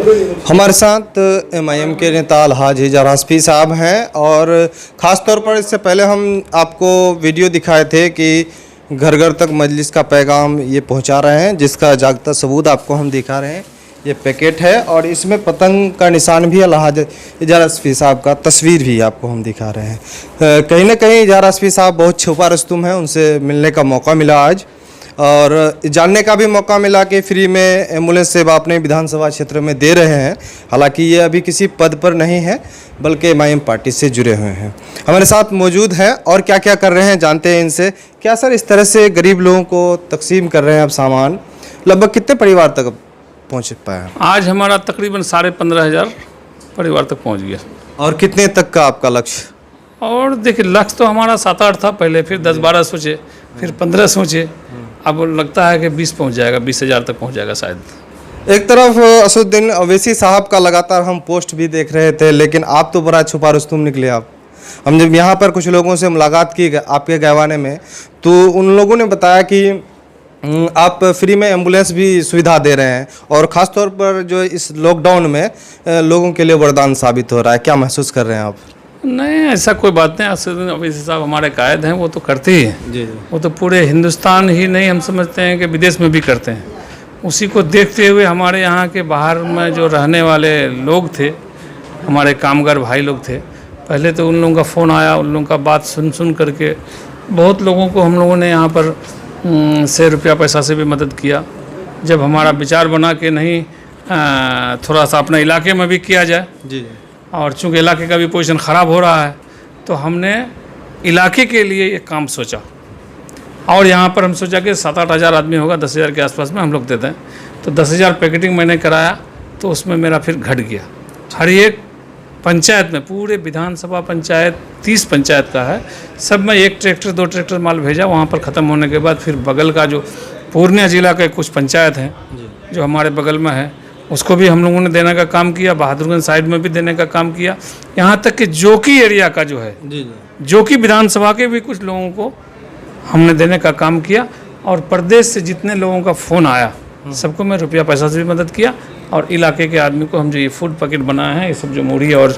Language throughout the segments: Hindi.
हमारे साथ MIM के नेता अलहाज इजार हस्फी साहब हैं और ख़ास तौर पर इससे पहले हम आपको वीडियो दिखाए थे कि घर घर तक मजलिस का पैगाम ये पहुंचा रहे हैं, जिसका जागता सबूत आपको हम दिखा रहे हैं। ये पैकेट है और इसमें पतंग का निशान भी अलहाज इजार हस्फी साहब का तस्वीर भी आपको हम दिखा रहे हैं। कहीं ना कहीं इजार हस्फी साहब बहुत छुपा रुस्तुम है, उनसे मिलने का मौका मिला आज और जानने का भी मौका मिला कि फ्री में एम्बुलेंस सेवा अपने विधानसभा क्षेत्र में दे रहे हैं। हालांकि ये अभी किसी पद पर नहीं है बल्कि MIM पार्टी से जुड़े हुए हैं। हमारे साथ मौजूद हैं और क्या क्या कर रहे हैं जानते हैं इनसे। क्या सर इस तरह से गरीब लोगों को तकसीम कर रहे हैं अब सामान, लगभग कितने परिवार तक पहुँच पाए? आज हमारा तकरीबन 15,500 परिवार तक पहुँच गया। और कितने तक का आपका लक्ष्य? और देखिए लक्ष्य तो हमारा 7-8 था पहले, फिर 10-12 सोचे, फिर 15 सोचे, अब लगता है कि 20 पहुंच जाएगा, 20,000 तक पहुंच जाएगा शायद। एक तरफ असदुद्दीन अवैसी साहब का लगातार हम पोस्ट भी देख रहे थे, लेकिन आप तो बड़ा छुपा रुस्तुम निकले। आप हम जब यहाँ पर कुछ लोगों से मुलाकात की आपके गहवाने में, तो उन लोगों ने बताया कि आप फ्री में एम्बुलेंस भी सुविधा दे रहे हैं और ख़ास तौर पर जो इस लॉकडाउन में लोगों के लिए वरदान साबित हो रहा है। क्या महसूस कर रहे हैं आप? नहीं, ऐसा कोई बात नहीं। असदुद्दीन अवैसी साहब हमारे कायद हैं, वो तो करते ही हैं जी। वो तो पूरे हिंदुस्तान ही नहीं, हम समझते हैं कि विदेश में भी करते हैं। उसी को देखते हुए हमारे यहाँ के बाहर में जो रहने वाले लोग थे, हमारे कामगार भाई लोग थे, पहले तो उन लोगों का फ़ोन आया, उन लोगों का बात सुन करके बहुत लोगों को हम लोगों ने यहाँ पर से रुपया पैसा से भी मदद किया। जब हमारा विचार बना कि नहीं थोड़ा सा अपने इलाके में भी किया जाए जी, और चूँकि इलाके का भी पोजीशन ख़राब हो रहा है, तो हमने इलाके के लिए ये काम सोचा। और यहाँ पर हम सोचा कि 7-8 हज़ार आदमी होगा, 10,000 के आसपास में हम लोग देते हैं। तो 10,000 पैकेटिंग मैंने कराया, तो उसमें मेरा फिर घट गया। हर एक पंचायत में, पूरे विधानसभा पंचायत 30 पंचायत का है, सब में 1 ट्रैक्टर 2 ट्रैक्टर माल भेजा। वहाँ पर ख़त्म होने के बाद फिर बगल का जो पूर्णिया जिला के कुछ पंचायत हैं जो हमारे बगल में है, उसको भी हम लोगों ने देने का काम किया। बहादुरगंज साइड में भी देने का काम किया। यहाँ तक कि जोकी एरिया का जो है, जोकी विधानसभा के भी कुछ लोगों को हमने देने का काम किया। और प्रदेश से जितने लोगों का फ़ोन आया, सबको मैं रुपया पैसा से भी मदद किया। और इलाके के आदमी को हम जो ये फूड पैकेट बनाए हैं, ये सब जो मूढ़ी और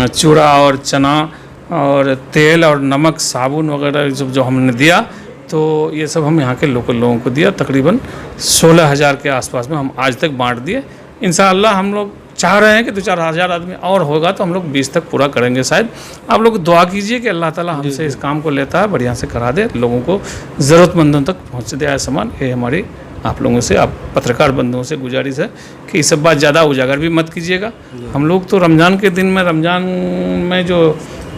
चूड़ा और चना और तेल और नमक साबुन वगैरह सब जो हमने दिया, तो ये सब हम यहाँ के लोकल लोगों को दिया। तकरीबन 16,000 के आसपास में हम आज तक बांट दिए। इंशाअल्लाह हम लोग चाह रहे हैं कि 2-4 हज़ार आदमी और होगा तो हम लोग 20 तक पूरा करेंगे शायद। आप लोग दुआ कीजिए कि अल्लाह ताला हमसे इस काम को लेता है, बढ़िया से करा दे, लोगों को ज़रूरतमंदों तक पहुँच दे सामान। ये हमारी आप लोगों से, आप पत्रकार बंधुओं से गुजारिश है कि ये सब बात ज़्यादा उजागर भी मत कीजिएगा। हम लोग तो रमज़ान के दिन में, रमज़ान में जो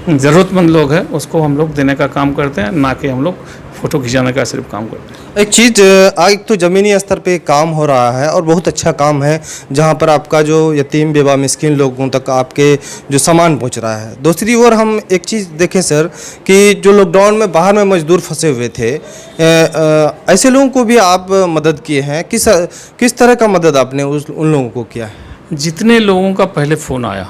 ज़रूरतमंद लोग हैं उसको हम लोग देने का काम करते हैं, ना कि हम लोग फ़ोटो खिंचाने का सिर्फ काम करते हैं। एक चीज़, आज तो ज़मीनी स्तर पे काम हो रहा है और बहुत अच्छा काम है, जहाँ पर आपका जो यतीम बेवा मिस्किन लोगों तक आपके जो सामान पहुँच रहा है। दूसरी ओर हम एक चीज़ देखें सर कि जो लॉकडाउन में बाहर में मजदूर फंसे हुए थे, ऐसे लोगों को भी आप मदद किए हैं। किस तरह का मदद आपने उन लोगों को किया है? जितने लोगों का पहले फ़ोन आया,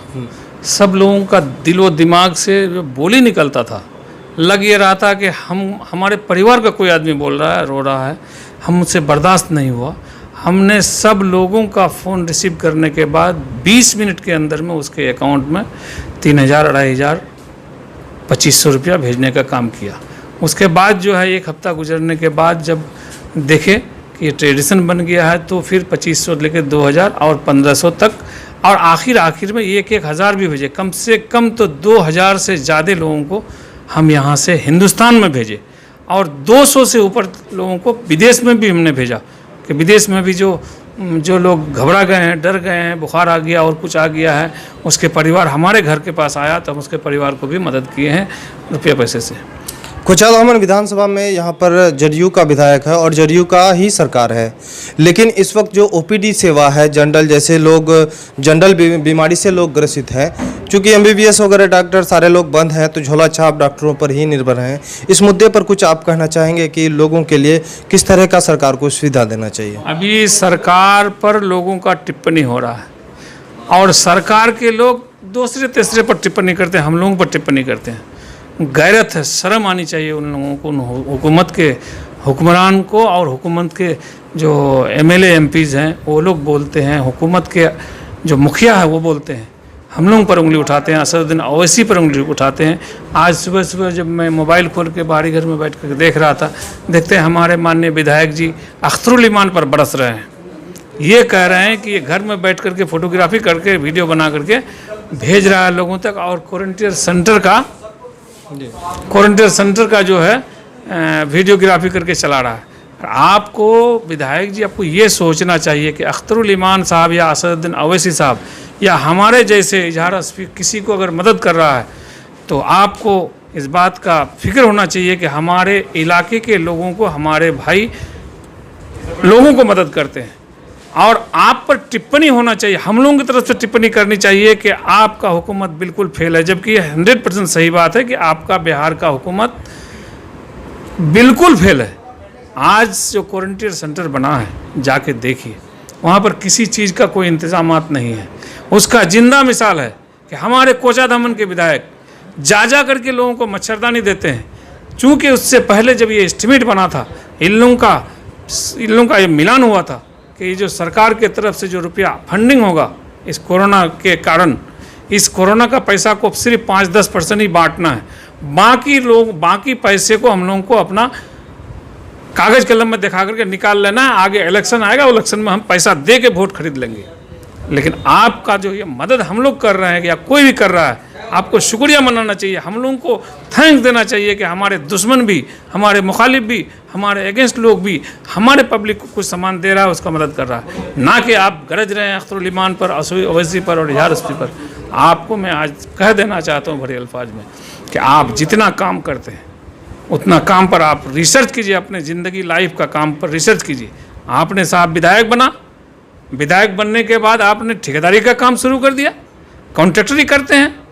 सब लोगों का दिलो दिमाग से बोली निकलता था, लग ये रहा था कि हमारे परिवार का कोई आदमी बोल रहा है, रो रहा है, हमसे बर्दाश्त नहीं हुआ। हमने सब लोगों का फ़ोन रिसीव करने के बाद 20 मिनट के अंदर में उसके अकाउंट में 3,000, 2,500, 2,500 रुपया भेजने का काम किया। उसके बाद जो है 1 हफ्ता गुजरने के बाद जब देखे कि ये ट्रेडिशन बन गया है, तो फिर 2,500 लेकर 2,000 और 1,500 तक, और आखिर में 1-1 हज़ार भी भेजे। कम से कम तो 2,000 से ज़्यादा लोगों को हम यहाँ से हिंदुस्तान में भेजे, और 200 से ऊपर लोगों को विदेश में भी हमने भेजा। कि विदेश में भी जो लोग घबरा गए हैं, डर गए हैं, बुखार आ गया और कुछ आ गया है, उसके परिवार हमारे घर के पास आया तो हम उसके परिवार को भी मदद किए हैं रुपये पैसे से। खुर्शीद अहमद विधानसभा में यहाँ पर जदयू का विधायक है और जदयू का ही सरकार है, लेकिन इस वक्त जो OPD सेवा है, जनरल जैसे लोग, जनरल बीमारी से लोग ग्रसित हैं, चूँकि MBBS वगैरह डॉक्टर सारे लोग बंद हैं, तो झोला छाप डॉक्टरों पर ही निर्भर हैं। इस मुद्दे पर कुछ आप कहना चाहेंगे कि लोगों के लिए किस तरह का सरकार को सुविधा देना चाहिए? अभी सरकार पर लोगों का टिप्पणी हो रहा है और सरकार के लोग दूसरे तीसरे पर टिप्पणी करते हैं, हम लोगों पर टिप्पणी करते हैं। गैरत है, शर्म आनी चाहिए उन लोगों को, हुकूमत के हुक्मरान को और हुकूमत के जो MLA MPs हैं, वो लोग बोलते हैं हुकूमत के जो मुखिया है वो बोलते हैं, हम लोगों पर उंगली उठाते हैं, असदुद्दीन ओवैसी पर उंगली उठाते हैं। आज सुबह सुबह जब मैं मोबाइल खोल के बाहरी घर में बैठ कर देख रहा था, देखते हैं हमारे माननीय विधायक जी अख्तरुल ईमान पर बरस रहे हैं। ये कह रहे हैं कि ये घर में बैठ करके फोटोग्राफी करके वीडियो बना करके भेज रहा है लोगों तक, और क्वारंटीन सेंटर का जो है वीडियोग्राफी करके चला रहा है। आपको विधायक जी, आपको ये सोचना चाहिए कि अख्तरुल ईमान साहब या असदुद्दीन ओवैसी साहब या हमारे जैसे इजहार किसी को अगर मदद कर रहा है तो आपको इस बात का फिक्र होना चाहिए कि हमारे इलाके के लोगों को, हमारे भाई लोगों को मदद करते हैं। और आप पर टिप्पणी होना चाहिए, हम लोगों की तरफ से टिप्पणी करनी चाहिए कि आपका हुकूमत बिल्कुल फेल है, जबकि 100% सही बात है कि आपका बिहार का हुकूमत बिल्कुल फेल है। आज जो क्वारंटीन सेंटर बना है जाके देखिए, वहाँ पर किसी चीज़ का कोई इंतजामात नहीं है। उसका जिंदा मिसाल है कि हमारे कोचाधामन के विधायक जा करके लोगों को मच्छरदानी देते हैं। चूँकि उससे पहले जब ये एस्टिमेट बना था, इन लोगों का ये मिलान हुआ था कि ये जो सरकार के तरफ से जो रुपया फंडिंग होगा इस कोरोना के कारण, इस कोरोना का पैसा को सिर्फ 5-10% ही बांटना है, बाकी पैसे को हम लोगों को अपना कागज़ कलम में दिखा करके निकाल लेना है। आगे इलेक्शन आएगा, इलेक्शन में हम पैसा दे के वोट खरीद लेंगे। लेकिन आपका जो ये मदद हम लोग कर रहे हैं या कोई भी कर रहा है, आपको शुक्रिया मनाना चाहिए, हम लोगों को थैंक्स देना चाहिए कि हमारे दुश्मन भी, हमारे मुखालिफ भी, हमारे अगेंस्ट लोग भी हमारे पब्लिक को कुछ सामान दे रहा है, उसका मदद कर रहा है। ना कि आप गरज रहे हैं अख्तरुल ईमान पर, ओवैसी पर और इजहार पर। आपको मैं आज कह देना चाहता हूँ बड़े अल्फाज में कि आप जितना काम करते हैं उतना काम पर आप रिसर्च कीजिए, अपने ज़िंदगी लाइफ का काम पर रिसर्च कीजिए। आपने साहब विधायक बना, विधायक बनने के बाद आपने ठेकेदारी का काम शुरू कर दिया, कॉन्ट्रैक्टरी करते हैं।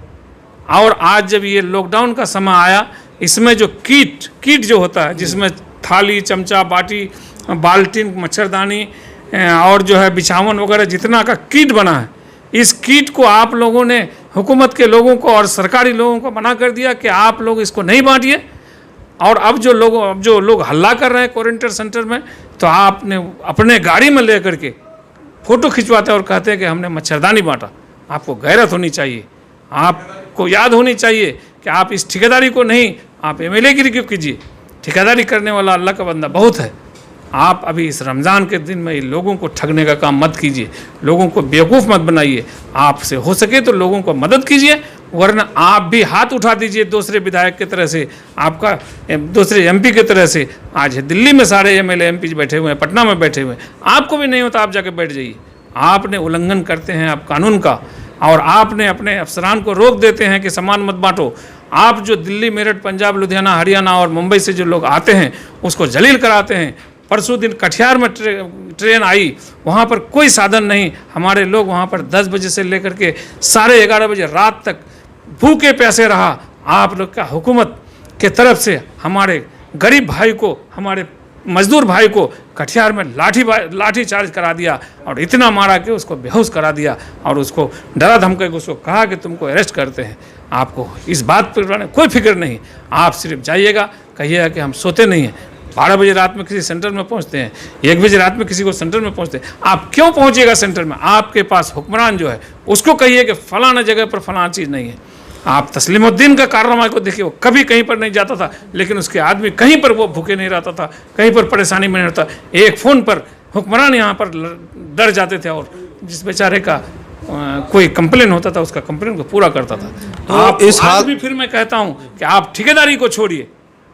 और आज जब ये लॉकडाउन का समय आया, इसमें जो किट जो होता है, जिसमें थाली, चमचा, बाटी, बाल्टीन, मच्छरदानी और जो है बिछावन वगैरह जितना का किट बना है, इस किट को आप लोगों ने हुकूमत के लोगों को और सरकारी लोगों को मना कर दिया कि आप लोग इसको नहीं बांटिए। और अब जो लोग हल्ला कर रहे हैं क्वारंटीन सेंटर में, तो आपने अपने गाड़ी में ले करके फ़ोटो खिंचवाते और कहते हैं कि हमने मच्छरदानी बांटा। आपको गैरत होनी चाहिए, आपको याद होनी चाहिए कि आप इस ठेकेदारी को नहीं, आप एमएलए गिरी क्यों कीजिए। ठेकेदारी करने वाला अल्लाह का बंदा बहुत है। आप अभी इस रमज़ान के दिन में लोगों को ठगने का काम मत कीजिए, लोगों को बेवकूफ़ मत बनाइए। आपसे हो सके तो लोगों को मदद कीजिए, वरना आप भी हाथ उठा दीजिए दूसरे विधायक की तरह से, आपका दूसरे एमपी की तरह से। आज दिल्ली में सारे एमएलए एमपी बैठे हुए हैं, पटना में बैठे हुए हैं। आपको भी नहीं होता, आप जाके बैठ जाइए। आपने उल्लंघन करते हैं आप कानून का, और आपने अपने अफसरान को रोक देते हैं कि सामान मत बांटो। आप जो दिल्ली, मेरठ, पंजाब, लुधियाना, हरियाणा और मुंबई से जो लोग आते हैं उसको जलील कराते हैं। परसों दिन कटिहार में ट्रेन आई, वहाँ पर कोई साधन नहीं, हमारे लोग वहाँ पर 10 बजे से लेकर के 11:30 बजे रात तक भूखे प्यासे रहा। आप लोग का हुकूमत के तरफ से हमारे गरीब भाई को, हमारे मजदूर भाई को कटिहार में लाठी चार्ज करा दिया और इतना मारा कि उसको बेहोश करा दिया और उसको डरा धमका के उसको कहा कि तुमको अरेस्ट करते हैं। आपको इस बात पर कोई फिक्र नहीं, आप सिर्फ जाइएगा, कहिएगा कि हम सोते नहीं हैं। 12 बजे रात में किसी सेंटर में पहुंचते हैं, 1 बजे रात में किसी को सेंटर में पहुंचते हैं। आप क्यों पहुंचिएगा सेंटर में? आपके पास हुक्मरान जो है उसको कहिए कि फलाना जगह पर फलाना चीज़ नहीं है। आप तस्लीमुद्दीन का कारनामा को देखिए, वो कभी कहीं पर नहीं जाता था, लेकिन उसके आदमी कहीं पर वो भूखे नहीं रहता था, कहीं पर परेशानी में नहीं रहता। एक फ़ोन पर हुक्मरान यहाँ पर डर जाते थे और जिस बेचारे का कोई कंप्लेन होता था उसका कंप्लेन को पूरा करता था। तो आप इस आज भी फिर मैं कहता हूँ कि आप ठेकेदारी को छोड़िए,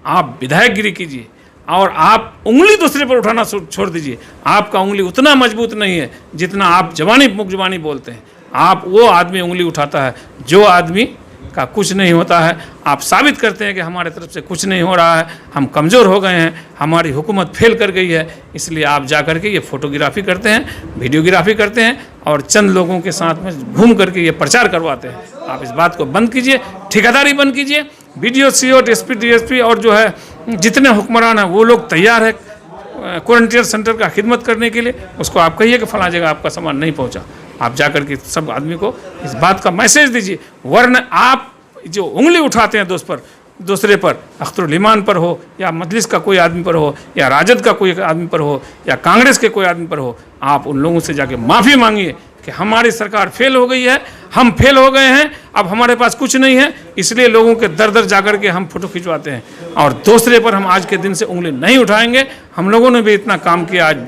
आप विधायकगिरी कीजिए और आप उंगली दूसरे पर उठाना छोड़ दीजिए। आपका उंगली उतना मजबूत नहीं है जितना आप मुख जबानी बोलते हैं। आप वो आदमी उंगली उठाता है जो आदमी का कुछ नहीं होता है। आप साबित करते हैं कि हमारे तरफ से कुछ नहीं हो रहा है, हम कमज़ोर हो गए हैं, हमारी हुकूमत फेल कर गई है। इसलिए आप जा कर के ये फ़ोटोग्राफी करते हैं, वीडियोग्राफी करते हैं और चंद लोगों के साथ में घूम करके ये प्रचार करवाते हैं। आप इस बात को बंद कीजिए, ठेकेदारी बंद कीजिए। BDO, CO, SP, DSP और जो है जितने हुक्मरान हैं वो लोग तैयार है क्वारंटीन सेंटर का खिदमत करने के लिए। उसको आप कहिए कि फला जगह आपका सामान नहीं पहुंचा। आप जाकर के सब आदमी को इस बात का मैसेज दीजिए, वरना आप जो उंगली उठाते हैं दूसरे पर, अख्तरुल ईमान पर हो या मजलिस का कोई आदमी पर हो या राजद का कोई आदमी पर हो या कांग्रेस के कोई आदमी पर हो, आप उन लोगों से जाके माफ़ी मांगिए कि हमारी सरकार फेल हो गई है, हम फेल हो गए हैं, अब हमारे पास कुछ नहीं है, इसलिए लोगों के दर दर जाकर के हम फोटो खिंचवाते हैं और दूसरे पर हम आज के दिन से उंगली नहीं उठाएंगे। हम लोगों ने भी इतना काम किया, आज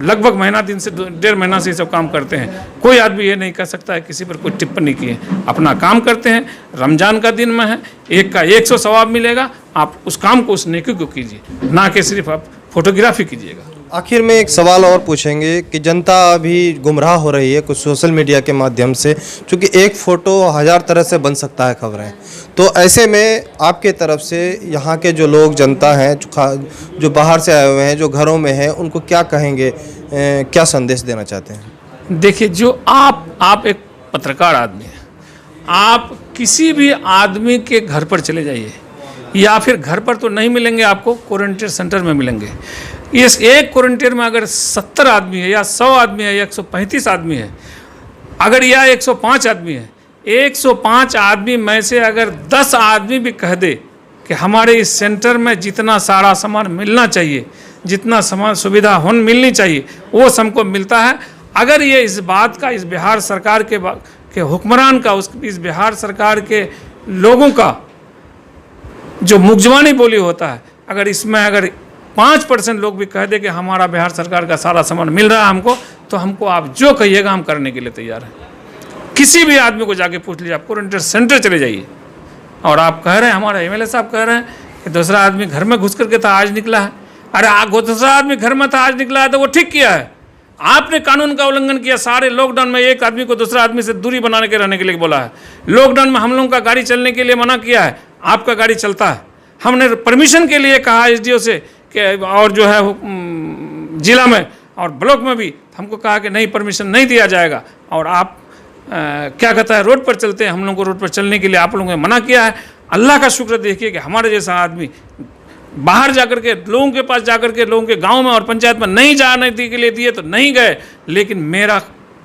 लगभग महीना दिन से 1.5 महीना से ये सब काम करते हैं। कोई आदमी ये नहीं कह सकता है किसी पर कोई टिप्पणी की है, अपना काम करते हैं। रमजान का दिन में है, एक का 100 सवाब मिलेगा, आप उस काम को, उस नेकी को कीजिए, ना कि सिर्फ आप फोटोग्राफी कीजिएगा। आखिर में एक सवाल और पूछेंगे कि जनता अभी गुमराह हो रही है कुछ सोशल मीडिया के माध्यम से, क्योंकि एक फ़ोटो 1000 तरह से बन सकता है खबरें। तो ऐसे में आपके तरफ से यहाँ के जो लोग, जनता हैं, जो बाहर से आए हुए हैं, जो घरों में हैं, उनको क्या कहेंगे, क्या संदेश देना चाहते हैं? देखिए, जो आप एक पत्रकार आदमी हैं, आप किसी भी आदमी के घर पर चले जाइए, या फिर घर पर तो नहीं मिलेंगे, आपको क्वारंटीन सेंटर में मिलेंगे। इस एक क्वारंटीन में अगर 70 आदमी है या 100 आदमी है या 135 आदमी है, अगर या 105 आदमी है, 105 आदमी में से अगर 10 आदमी भी कह दे कि हमारे इस सेंटर में जितना सारा सामान मिलना चाहिए, जितना सामान सुविधा मिलनी चाहिए, वो सबको मिलता है। अगर ये इस बात का, इस बिहार सरकार के हुक्मरान का, इस बिहार सरकार के लोगों का जो मुखजवानी बोली होता है, अगर इसमें अगर 5% लोग भी कह दे कि हमारा बिहार सरकार का सारा सामान मिल रहा है हमको, तो हमको आप जो कहिएगा हम करने के लिए तैयार हैं। किसी भी आदमी को जाके पूछ लीजिए, आप क्वारंटीन सेंटर चले जाइए और आप कह रहे हैं, हमारे एमएलए साहब कह रहे हैं कि दूसरा आदमी घर में घुस करके था, आज निकला है। अरे दूसरा आदमी घर में था, आज निकला है, तो वो ठीक किया है। आपने कानून का उल्लंघन किया। सारे लॉकडाउन में एक आदमी को दूसरा आदमी से दूरी बनाने के रहने के लिए बोला है। लॉकडाउन में हम लोगों का गाड़ी चलने के लिए मना किया है, आपका गाड़ी चलता है। हमने परमिशन के लिए कहा एसडीओ से कि, और जो है जिला में और ब्लॉक में भी हमको कहा कि नहीं, परमिशन नहीं दिया जाएगा, और आप क्या कहता है, रोड पर चलते हैं। हम लोगों को रोड पर चलने के लिए आप लोगों ने मना किया है। अल्लाह का शुक्र देखिए कि हमारे जैसा आदमी बाहर जाकर के, लोगों के पास जाकर के, लोगों के गांव में और पंचायत में नहीं जाने के लिए दिए तो नहीं गए। लेकिन मेरा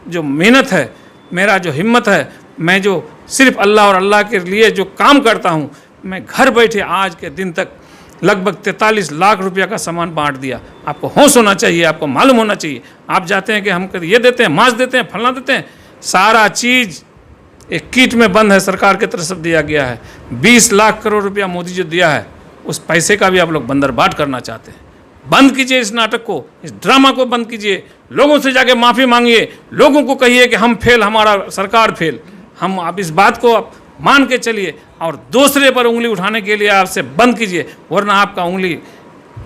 जो मेहनत है, मेरा जो हिम्मत है, मैं जो सिर्फ अल्लाह और अल्लाह के लिए जो काम करता हूँ, मैं घर बैठे आज के दिन तक लगभग 43 लाख रुपया का सामान बांट दिया। आपको होश होना चाहिए, आपको मालूम होना चाहिए। आप जाते हैं कि हम ये देते हैं, मांस देते हैं, फलना देते हैं, सारा चीज़ एक किट में बंद है, सरकार की तरफ से दिया गया है। 20 लाख करोड़ रुपया मोदी जी दिया है, उस पैसे का भी आप लोग बंदरबाट करना चाहते हैं। बंद कीजिए इस नाटक को, इस ड्रामा को बंद कीजिए। लोगों से जाके माफ़ी मांगिए, लोगों को कहिए कि हम फेल, हमारा सरकार फेल। हम आप इस बात को आप मान के चलिए और दूसरे पर उंगली उठाने के लिए आपसे बंद कीजिए, वरना आपका उंगली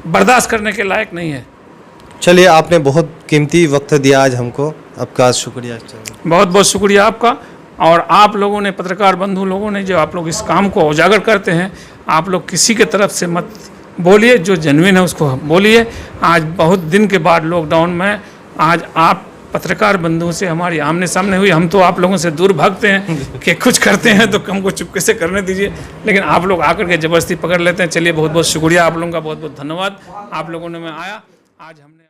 बर्दाश्त करने के लायक नहीं है। चलिए, आपने बहुत कीमती वक्त दिया आज हमको, आपका शुक्रिया। बहुत बहुत शुक्रिया आपका। और आप लोगों ने, पत्रकार बंधु लोगों ने, जो आप लोग इस काम को उजागर करते हैं, आप लोग किसी के तरफ से मत बोलिए, जो जेन्युइन है उसको बोलिए। आज बहुत दिन के बाद लॉकडाउन में आज आप पत्रकार बंधुओं से हमारी आमने सामने हुई। हम तो आप लोगों से दूर भागते हैं कि कुछ करते हैं तो हमको चुपके से करने दीजिए, लेकिन आप लोग आकर के ज़बरदस्ती पकड़ लेते हैं। चलिए, बहुत बहुत शुक्रिया आप लोगों का, बहुत बहुत धन्यवाद आप लोगों ने। मैं आया आज हमने